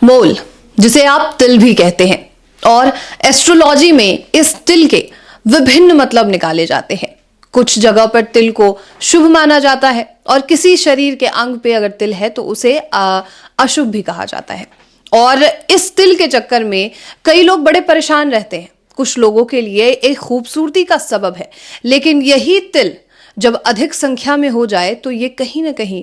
मोल, जिसे आप तिल भी कहते हैं, और एस्ट्रोलॉजी में इस तिल के विभिन्न मतलब निकाले जाते हैं। कुछ जगह पर तिल को शुभ माना जाता है और किसी शरीर के अंग पे अगर तिल है तो उसे अशुभ भी कहा जाता है। और इस तिल के चक्कर में कई लोग बड़े परेशान रहते हैं। कुछ लोगों के लिए एक खूबसूरती का सबब है, लेकिन यही तिल जब अधिक संख्या में हो जाए तो ये कहीं ना कहीं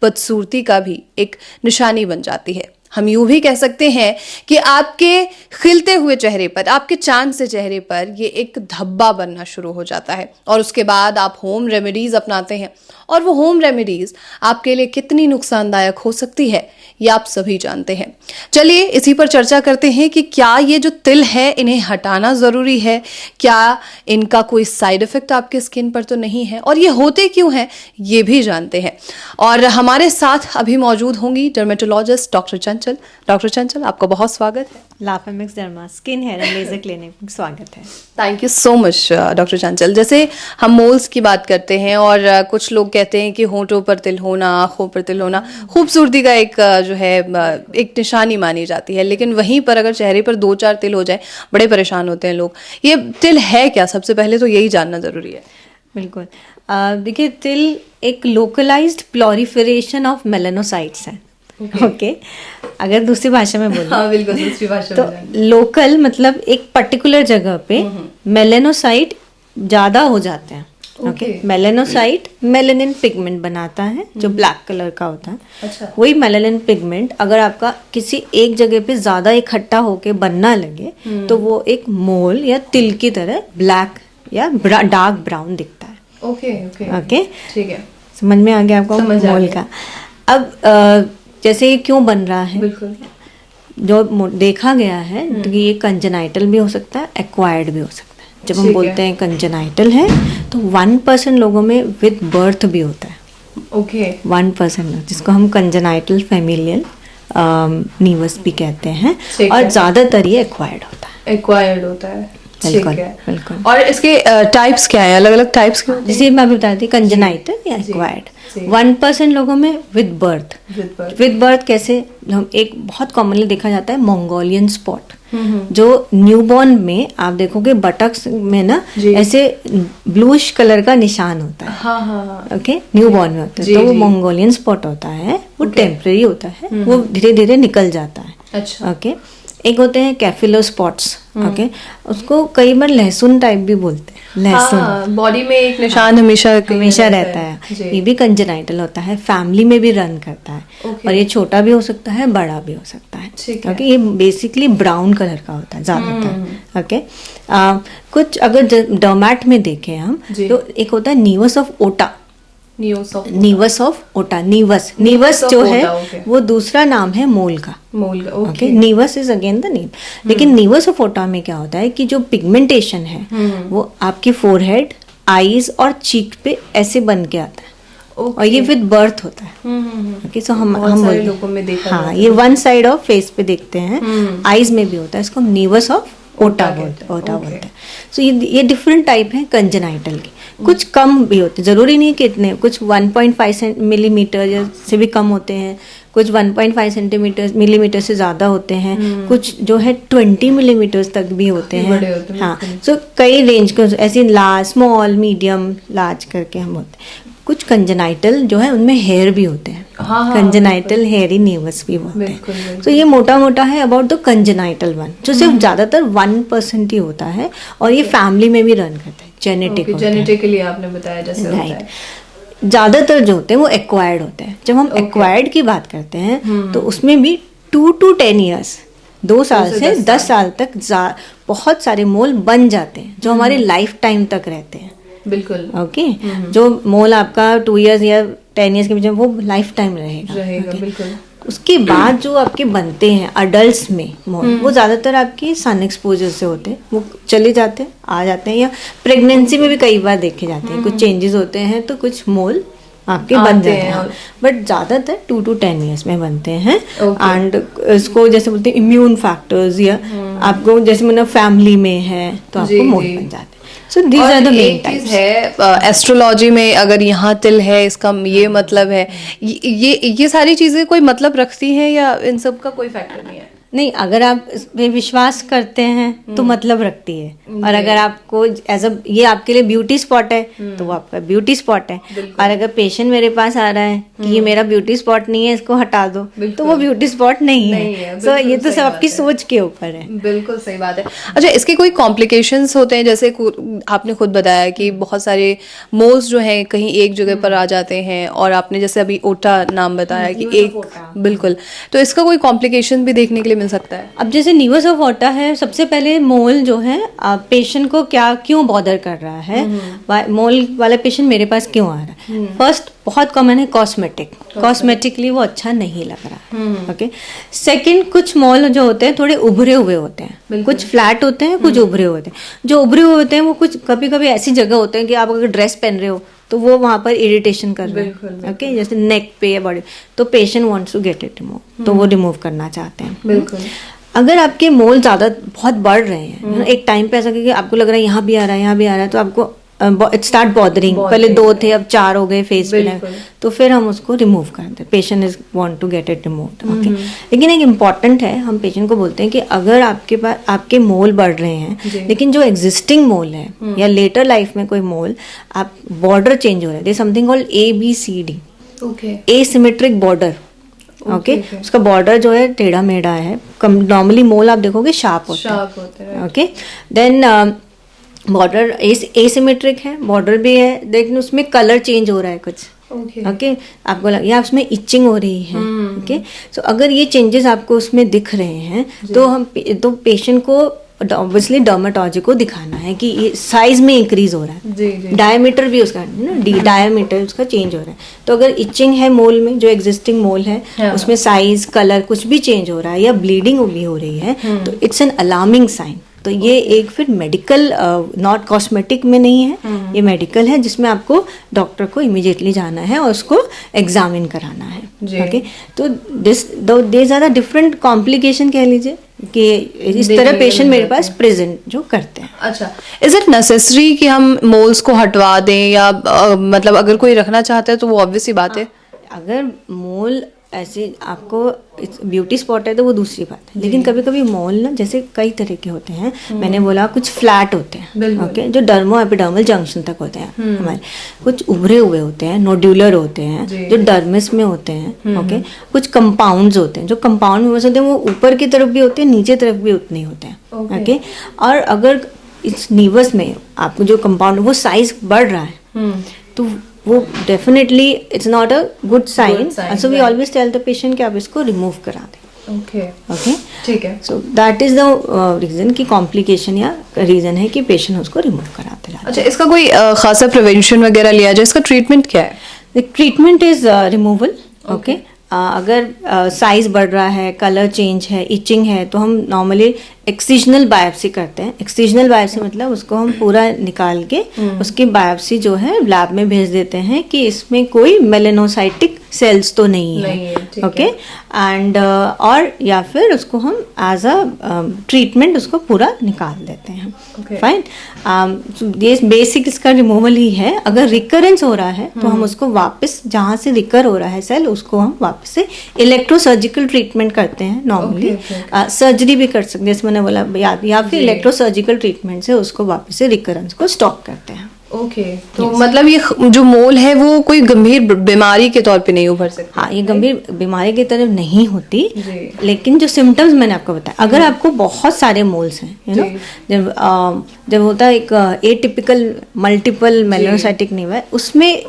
बदसूरती का भी एक निशानी बन जाती है। हम यूं भी कह सकते हैं कि आपके खिलते हुए चेहरे पर, आपके चांद से चेहरे पर ये एक धब्बा बनना शुरू हो जाता है और उसके बाद आप होम रेमेडीज अपनाते हैं, और वो होम रेमेडीज आपके लिए कितनी नुकसानदायक हो सकती है ये आप सभी जानते हैं। चलिए इसी पर चर्चा करते हैं कि क्या ये जो तिल है इन्हें हटाना जरूरी है, क्या इनका कोई साइड इफेक्ट आपके स्किन पर तो नहीं है, और ये होते क्यों हैं ये भी जानते हैं। और हमारे साथ अभी मौजूद होंगी डर्मेटोलॉजिस्ट डॉक्टर चंचल। डॉक्टर चंचल, आपका बहुत स्वागत है लाफेमिक्स derma skin hair and laser clinic में। स्वागत है। Thank you so much doctor Chanchal. जैसे हम मोल्स की बात करते हैं और कुछ लोग कहते हैं कि होंठों पर तिल होना, आंखों पर तिल होना खूबसूरती का एक जो है एक निशानी मानी जाती है, लेकिन वहीं पर अगर चेहरे पर 2-4 तिल हो जाए बड़े परेशान होते हैं लोग। ये तिल है क्या, सबसे पहले तो यही जानना जरूरी है। बिल्कुल, देखिए तिल एक लोकलाइज्ड प्लोरिफरेशन ऑफ मेलानोसाइट्स है। ओके, अगर दूसरी भाषा में बोलूं, हाँ बिल्कुल, दूसरी भाषा तो लोकल मतलब एक पर्टिकुलर जगह पे मेलानोसाइट ज्यादा हो जाते हैं। ओके, मेलानोसाइट मेलानिन पिगमेंट बनाता है जो ब्लैक कलर का होता है। अच्छा। वही मेलानिन पिगमेंट अगर आपका किसी एक जगह पे ज्यादा इकट्ठा होके बनना लगे तो वो एक मोल या तिल की तरह ब्लैक या डार्क ब्राउन दिखता है। ओके ओके ओके, ठीक है, समझ में आ गया आपको मोल का। अब जैसे ये क्यों बन रहा है, बिल्कुल जो देखा गया है कि ये कंजेनाइटल भी हो सकता है, एक्वायर्ड भी हो सकता है। जब हम बोलते हैं कंजेनाइटल है तो 1% लोगों में विद बर्थ भी होता है। ओके, 1% जिसको हम कंजेनाइटल फैमिलियल नीवस भी कहते हैं, और ज्यादातर ये एक्वायर्ड होता है। एक्वायर्ड होता है, बिल्कुल ठीक है। बिल्कुल। और इसके टाइप्स क्या है, अलग अलग टाइप्स के? जैसे मैं अभी बता दी कंजेनाइटल या एक्वायर्ड। 1% लोगों में विद बर्थ। विद बर्थ कैसे, हम एक बहुत कॉमनली देखा जाता है मंगोलियन स्पॉट, जो न्यूबॉर्न में आप देखोगे बटक्स में ना ऐसे ब्लूइश कलर का निशान होता है। हाँ हाँ, ओके, न्यूबॉर्न में होता है, तो वो मंगोलियन स्पॉट होता है, वो टेम्परेरी होता है, वो धीरे धीरे निकल जाता है। अच्छा, ओके। एक होते हैं कैफिलो स्पॉट्स। ओके, उसको कई बार लहसुन टाइप भी बोलते हैं। लहसुन बॉडी में एक निशान हमेशा रहता है। ये भी कंजेनाइटल होता है, फैमिली में भी रन करता है। और ये छोटा भी हो सकता है, बड़ा भी हो सकता है। ओके, ये बेसिकली ब्राउन कलर का होता है ज्यादातर। ओके, कुछ अगर डर्मैट में देखें हम तो एक होता है नीवस ऑफ ओटा। नीवस ऑफ ओटा, नीवस जो है वो दूसरा नाम है मोल का। Okay, नीवस is again the name. लेकिन नीवस ऑफ ओटा में क्या होता है कि जो पिगमेंटेशन है वो आपकी फोरहेड, आईज और चीक पे ऐसे बन के आता है। और ये विद बर्थ होता है। ओके, सो हम लोगों में देखा, हाँ, ये वन साइड ऑफ फेस पे देखते हैं, आईज में भी होता है। इसको हम नीवस ऑफ ओटा बोलते हैं। सो ये डिफरेंट टाइप है कंजेनाइटल के। कुछ कम भी होते हैं, जरूरी नहीं कि इतने, कुछ 1.5 मिलीमीटर से भी कम होते हैं, कुछ 1.5 मिलीमीटर से ज्यादा होते हैं, कुछ जो है 20 मिलीमीटर तक भी होते हैं। हाँ, सो कई रेंज के ऐसे लार्ज, स्मॉल, मीडियम, लार्ज करके हम होते हैं। कुछ कंजेनाइटल जो है उनमें हेयर भी होते हैं। कंजेनाइटल हेयरी नीवस भी होते हैं। तो ये मोटा मोटा है अबाउट द कंजेनाइटल वन, जो सिर्फ ज्यादातर 1% ही होता है, और ये फैमिली में भी रन करता है, जेनेटिकली आपने बताया जैसे होता है। ज्यादातर जो होते हैं वो एक्वायर्ड होते हैं। जब हम एक्वायर्ड की बात करते हैं तो उसमें भी 2 to 10 years, 2 साल से 10 साल तक बहुत सारे मोल बन जाते हैं जो हमारे लाइफ टाइम तक रहते हैं। बिल्कुल। ओके, जो मोल आपका 2 years या 10 years के बीच में वो लाइफ टाइम रहेगा। बिल्कुल। उसके बाद जो आपके बनते हैं अडल्ट्स में मोल, वो ज्यादातर आपकी सन एक्सपोजर से होते हैं, वो चले जाते हैं, आ जाते हैं, या प्रेगनेंसी में भी कई बार देखे जाते हैं। कुछ चेंजेस होते हैं तो कुछ मोल आपके बन जाते हैं, बट ज़्यादातर 2 to 10 years में बनते हैं। एंड इसको जैसे बोलते हैं इम्यून फैक्टर्स, या आपको जैसे मतलब फैमिली में है तो आपको मोल बन जाते हैं। So these are the main types है। एस्ट्रोलॉजी में अगर यहाँ तिल है इसका ये मतलब है, ये सारी चीजें कोई मतलब रखती हैं या इन सब का कोई फैक्टर नहीं है? नहीं, अगर आप इसमें विश्वास करते हैं तो मतलब रखती है, और अगर आपको एज अ ये आपके लिए ब्यूटी स्पॉट है तो वो आपका ब्यूटी स्पॉट है। और अगर पेशेंट मेरे पास आ रहा है कि ये मेरा ब्यूटी स्पॉट नहीं है, इसको हटा दो, तो वो ब्यूटी स्पॉट नहीं है। सो ये तो सब आपकी सोच के ऊपर है। बिल्कुल सही बात है। अच्छा, इसके कोई कॉम्प्लिकेशंस होते हैं? जैसे आपने खुद बताया कि बहुत सारे मोल्स जो हैं कहीं एक जगह पर आ जाते हैं, और आपने जैसे अभी ओटा नाम बताया कि एक, बिल्कुल, तो इसका कोई कॉम्प्लिकेशन भी देखने के लिए मिल सकता है? अब जैसे न्यूज ऑफ ओटा है, सबसे पहले मोल जो है पेशेंट को क्यों बॉदर कर रहा है, मोल वाला पेशेंट मेरे पास क्यों आ रहा है। फर्स्ट बहुत कॉमन है कॉस्मेटिकली वो अच्छा नहीं लग रहा। ओके, सेकंड, कुछ मोल जो होते हैं थोड़े उभरे हुए होते हैं, कुछ फ्लैट होते हैं, कुछ उभरे हुए होते हैं। जो उभरे हुए होते हैं वो कुछ कभी कभी ऐसी जगह होते हैं कि आप अगर ड्रेस पहन रहे हो तो वो वहां पर इरिटेशन कर रहे हैं। ओके, जैसे नेक पे या बॉडी, तो patient wants to get it remove, तो वो रिमूव करना चाहते हैं। बिल्कुल। अगर आपके मोल ज्यादा बहुत बढ़ रहे हैं, एक टाइम पे ऐसा कि आपको लग रहा है यहाँ भी आ रहा है, यहाँ भी आ रहा है, तो आपको इट स्टार्ट बॉदरिंग, पहले 2 थे अब 4 हो गए फेस पे, तो फिर हम उसको रिमूव करते हैं। Patient is want to get it removed. Okay, लेकिन एक इम्पॉर्टेंट है, हम पेशेंट को बोलते हैं कि अगर आपके पास आपके मोल बढ़ रहे हैं, लेकिन जो एग्जिस्टिंग मोल है या लेटर लाइफ में कोई मोल, आप बॉर्डर चेंज हो रहा है, there something called ABCD, asymmetric border. Okay, उसका बॉर्डर जो है टेढ़ा मेढ़ा है। नॉर्मली मोल आप देखोगे शार्प होते हैं। ओके, देन बॉर्डर एसिमेट्रिक है, बॉर्डर भी है, लेकिन उसमें कलर चेंज हो रहा है कुछ। ओके, आपको या उसमें इचिंग हो रही है। ओके, सो अगर ये चेंजेस आपको उसमें दिख रहे हैं तो पेशेंट को ऑब्वियसली डर्मेटोलॉजी को दिखाना है कि ये साइज में इंक्रीज हो रहा है, डायमीटर भी उसका डायमीटर उसका चेंज हो रहा है। तो अगर इचिंग है मोल में, जो एग्जिस्टिंग मोल है उसमें साइज, कलर कुछ भी चेंज हो रहा है या ब्लीडिंग भी हो रही है, तो इट्स एन अलार्मिंग साइन। तो ये एक फिर मेडिकल, नॉट कॉस्मेटिक में नहीं है, ये मेडिकल है जिसमें आपको डॉक्टर को इमीडिएटली जाना है और उसको एग्जामिन कराना है। ओके, तो this are the different complication कह लीजिए कि इस तरह पेशेंट मेरे पास प्रेजेंट जो करते हैं। अच्छा, इज इट नेसेसरी कि हम मोल्स को हटवा दें, या मतलब अगर कोई रखना चाहता है तो वो ऑब्वियस सी बात है? अगर मोल ऐसे आपको ब्यूटी स्पॉट है तो वो दूसरी बात है, लेकिन कभी कभी मोल ना जैसे कई तरह के होते हैं। मैंने बोला कुछ फ्लैट होते हैं, ओके, जो डर्मो एपिडर्मल जंक्शन तक होते हैं हमारे, कुछ उभरे हुए होते हैं, नोड्यूलर होते हैं जो डर्मिस में होते हैं। ओके, कुछ कंपाउंड्स होते हैं, जो कंपाउंड में होते हैं वो ऊपर की तरफ भी होते हैं, नीचे तरफ भी उतने होते हैं। ओके, और अगर इस नीवस में आपको जो कंपाउंड वो साइज बढ़ रहा है तो वो definitely it's not a good sign. So we always tell the patient कि आप इसको रिमूव करा दें। ओके, ठीक है। So that is the reason की कॉम्प्लिकेशन या रीजन है कि पेशेंट उसको रिमूव कराते हैं। अच्छा, इसका कोई खासा प्रिवेंशन वगैरह लिया जाए? इसका ट्रीटमेंट क्या है? The treatment is removal. Okay, अगर साइज बढ़ रहा है, कलर चेंज है, इचिंग है, तो हम नॉर्मली एक्सिजनल बायोप्सी करते हैं। एक्सिजनल बायोप्सी मतलब उसको हम पूरा निकाल के उसकी बायोप्सी जो है लैब में भेज देते हैं कि इसमें कोई मेलेनोसाइटिक सेल्स तो नहीं है। ओके, एंड और या फिर उसको हम एज अ ट्रीटमेंट उसको पूरा निकाल देते हैं। फाइन, ये बेसिक इसका रिमूवल ही है। अगर रिकरेंस हो रहा है तो हम उसको वापस, जहाँ से रिकर हो रहा है सेल, उसको हम वापस से इलेक्ट्रोसर्जिकल ट्रीटमेंट करते हैं। नॉर्मली सर्जरी भी कर सकते हैं, जैसे मैंने बोला, या फिर इलेक्ट्रोसर्जिकल ट्रीटमेंट से उसको वापस से रिकरेंस को स्टॉप करते हैं। ओके, तो मतलब ये जो मोल है वो कोई गंभीर बीमारी के तौर पे नहीं उभर सकती? हाँ, ये गंभीर बीमारी की तरफ नहीं होती, लेकिन जो सिम्टम्स मैंने आपको बताया, अगर आपको बहुत सारे मोल्स हैं, यू नो, जब होता है एक एटिपिकल मल्टीपल मेलेनोसाइटिक नीवा है, उसमें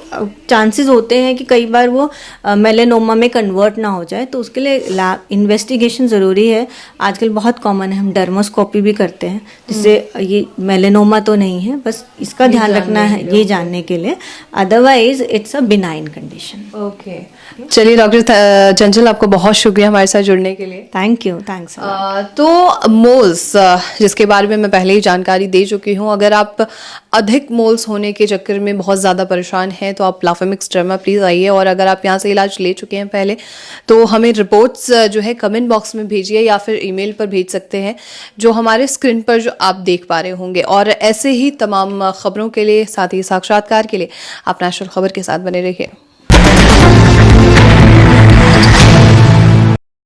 चांसेस होते हैं कि कई बार वो मेलेनोमा में कन्वर्ट ना हो जाए, तो उसके लिए लैब इन्वेस्टिगेशन ज़रूरी है। आजकल बहुत कॉमन है, हम डर्मोस्कोपी भी करते हैं, जिससे ये मेलेनोमा तो नहीं है, बस इसका ध्यान रखना देखना है, ये जानने के लिए, otherwise it's a benign condition. Okay, चलिए डॉक्टर चंचल, आपको बहुत शुक्रिया हमारे साथ जुड़ने के लिए। Thank you, thanks. तो मोल्स, जिसके बारे में मैं पहले ही जानकारी दे चुकी हूँ, अगर आप अधिक मोल्स होने के चक्कर में बहुत ज़्यादा परेशान हैं तो आप लाफेमिक्स डर्मा प्लीज़ आइए, और अगर आप यहाँ से इलाज ले चुके हैं पहले तो हमें रिपोर्ट्स जो है कमेंट बॉक्स में भेजिए या फिर ईमेल पर भेज सकते हैं, जो हमारे स्क्रीन पर जो आप देख पा रहे होंगे। और ऐसे ही तमाम खबरों के लिए, साथ ही साक्षात्कार के लिए आप नेशनल खबर के साथ बने रहिए।